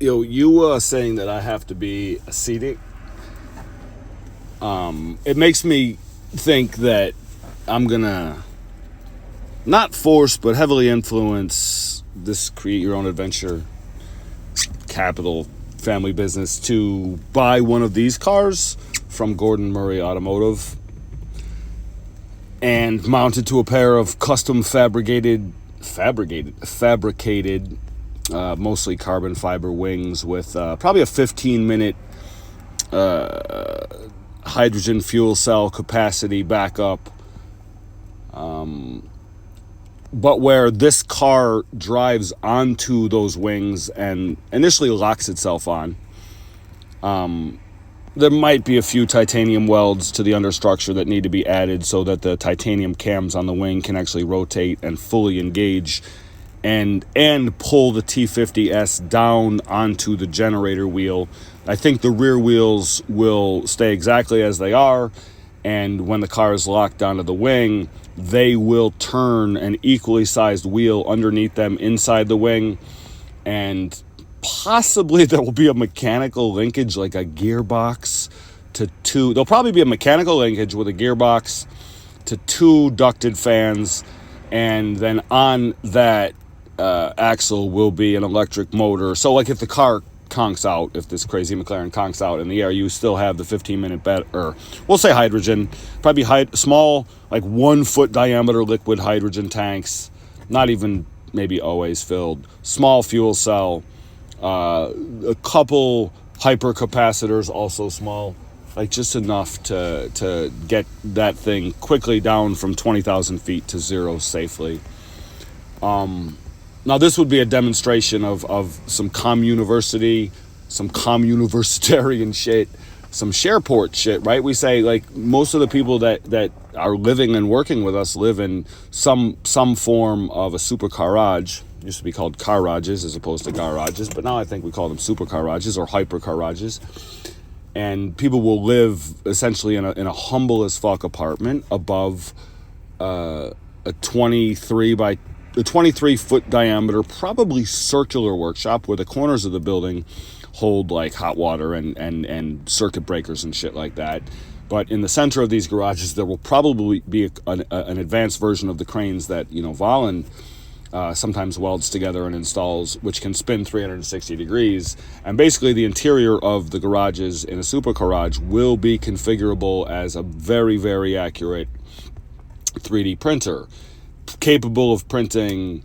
You saying that I have to be ascetic, it makes me think that I'm gonna not force but heavily influence this create your own adventure capital family business to buy one of these cars from Gordon Murray Automotive and mount it to a pair of custom fabricated mostly carbon fiber wings with probably a 15-minute hydrogen fuel cell capacity backup, but where this car drives onto those wings and initially locks itself on. There might be a few titanium welds to the understructure that need to be added so that the titanium cams on the wing can actually rotate and fully engage and pull the T50S down onto the generator wheel. I think the rear wheels will stay exactly as they are, and when the car is locked onto the wing, they will turn an equally sized wheel underneath them inside the wing, and possibly there will be a mechanical linkage, like a gearbox to two. There'll probably be a mechanical linkage with a gearbox to two ducted fans, and then on that axle will be an electric motor. So like if the car conks out, if this crazy McLaren conks out in the air, you still have the 15-minute or we'll say hydrogen, probably small, like 1 foot diameter liquid hydrogen tanks, not even maybe always filled, small fuel cell, a couple hypercapacitors, also small, like just enough to get that thing quickly down from 20,000 feet to zero safely. Now, this would be a demonstration of some communiversity, some communiversitarian shit, some Shareport shit, right? We say, like, most of the people that are living and working with us live in some form of a super garage. It used to be called garages as opposed to garages, but now I think we call them super garages or hyper garages. And people will live essentially in a humble as fuck apartment above a 23 foot diameter, probably circular workshop where the corners of the building hold like hot water and circuit breakers and shit like that. But in the center of these garages, there will probably be an advanced version of the cranes that, Volin sometimes welds together and installs, which can spin 360 degrees. And basically the interior of the garages in a super garage will be configurable as a very, very accurate 3D printer, capable of printing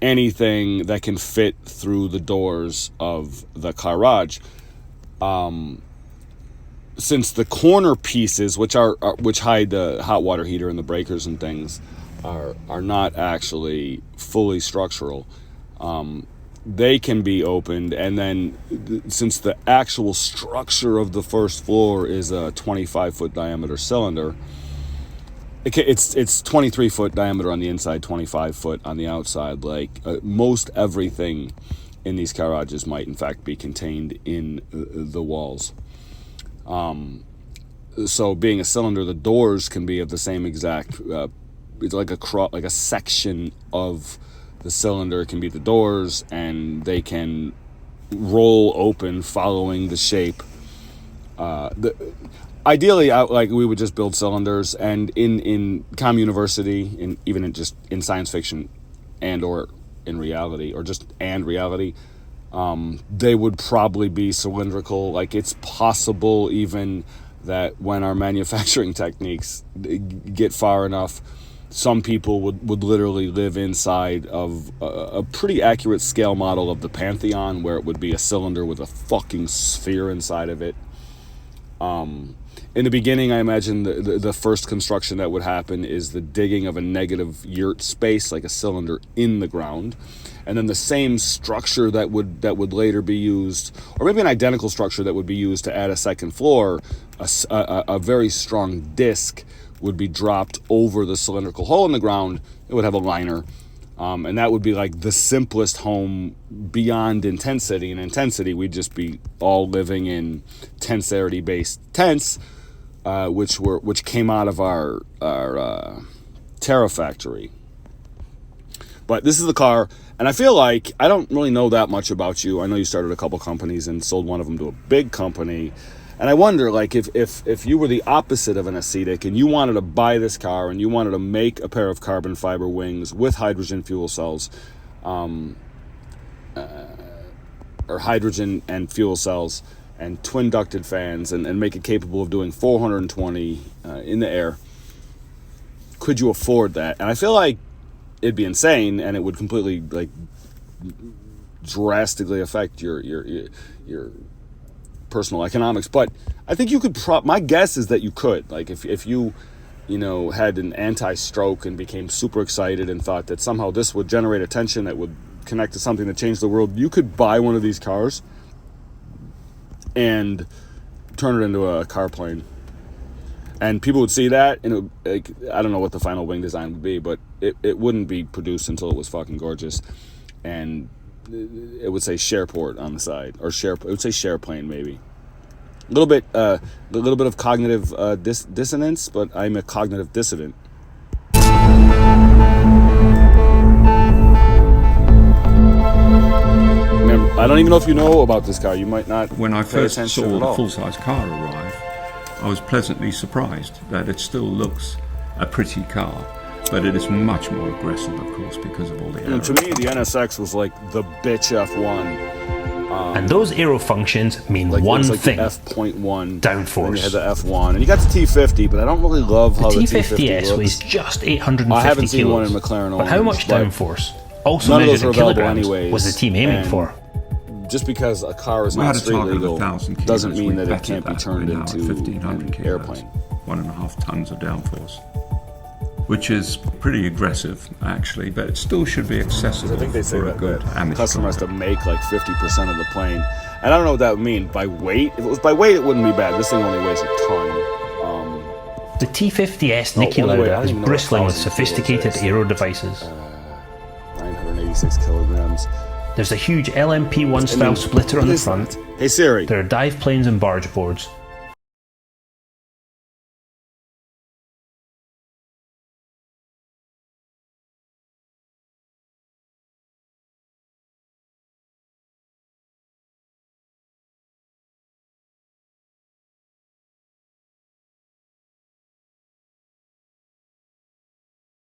anything that can fit through the doors of the garage. Since the corner pieces, which hide the hot water heater and the breakers and things, are not actually fully structural, they can be opened, and then since the actual structure of the first floor is a 25 foot diameter cylinder, it's 23 foot diameter on the inside, 25 foot on the outside. Like most everything in these garages might in fact be contained in the walls. So being a cylinder, the doors can be of the same exact. It's like a section of the cylinder can be the doors, and they can roll open following the shape. Ideally, we would just build cylinders, and in communiversity, even in science fiction, and or in reality, or just reality, they would probably be cylindrical. Like it's possible even that when our manufacturing techniques get far enough, some people would literally live inside of a pretty accurate scale model of the Pantheon, where it would be a cylinder with a fucking sphere inside of it. In the beginning, I imagine the first construction that would happen is the digging of a negative yurt space, like a cylinder in the ground, and then the same structure that would later be used, or maybe an identical structure that would be used to add a second floor, a very strong disc would be dropped over the cylindrical hole in the ground. It would have a liner, and that would be like the simplest home beyond intensity. In intensity, we'd just be all living in tensarity-based tents, which came out of our Terra factory. But this is the car, and I feel like I don't really know that much about you. I know you started a couple companies and sold one of them to a big company. And I wonder, like, if you were the opposite of an ascetic and you wanted to buy this car and you wanted to make a pair of carbon fiber wings with hydrogen fuel cells, or hydrogen and fuel cells and twin ducted fans and make it capable of doing 420 in the air, could you afford that? And I feel like it'd be insane, and it would completely, like, drastically affect your personal economics. But I think you could. My guess is that you could. Like, if you had an anti-stroke and became super excited and thought that somehow this would generate attention that would connect to something that changed the world, you could buy one of these cars and turn it into a car plane. And people would see that, and I don't know what the final wing design would be, but it wouldn't be produced until it was fucking gorgeous. And it would say Shareport on the side, or it would say Shareplane maybe. A little bit of cognitive dissonance, but I'm a cognitive dissident. I don't even know if you know about this car. You might not. When I first saw the full-size car arrive, I was pleasantly surprised that it still looks a pretty car, but it is much more aggressive, of course, because of all the aero. To me, the NSX was like the bitch F1. And those aero functions mean one thing: F.1 downforce. And you had the F1, and you got the T50, but I don't really love how the T50S looks. weighs just 850 I haven't seen kilos. one in McLaren. But how much downforce, also none of those measured are in available kilograms, anyways, was the team aiming for? Just because a car is not street legal doesn't mean that it can't be turned into an airplane. 1.5 tons of downforce, which is pretty aggressive, actually, but it still should be accessible. I think they say for a good the customer has to make like 50% of the plane. And I don't know what that would mean. By weight? If it was by weight, it wouldn't be bad. This thing only weighs a ton. The T50S Niki Lauda is bristling with sophisticated aero devices. 986 kilograms. There's a huge LMP1 style splitter on the front. Hey Siri. There are dive planes and barge boards.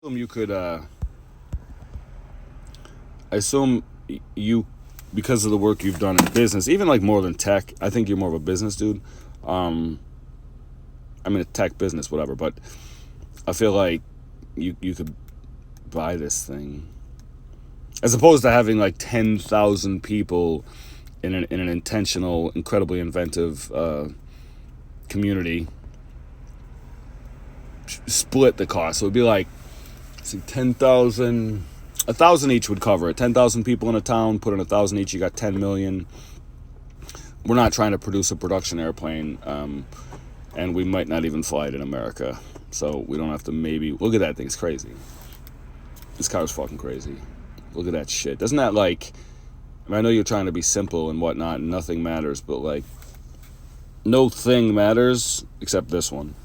You could, I assume you, because of the work you've done in business, even like more than tech, I think you're more of a business dude. I mean, a tech business, whatever, but I feel like you could buy this thing. As opposed to having like 10,000 people in an intentional, incredibly inventive community split the cost. So it'd be like, 10,000, 1,000 each would cover it. 10,000 people in a town, put in 1,000 each, you got 10 million. We're not trying to produce a production airplane, and we might not even fly it in America. So we don't have to look at that thing, it's crazy. This car's fucking crazy. Look at that shit. Doesn't that I know you're trying to be simple and whatnot, and nothing matters, but like, no thing matters except this one.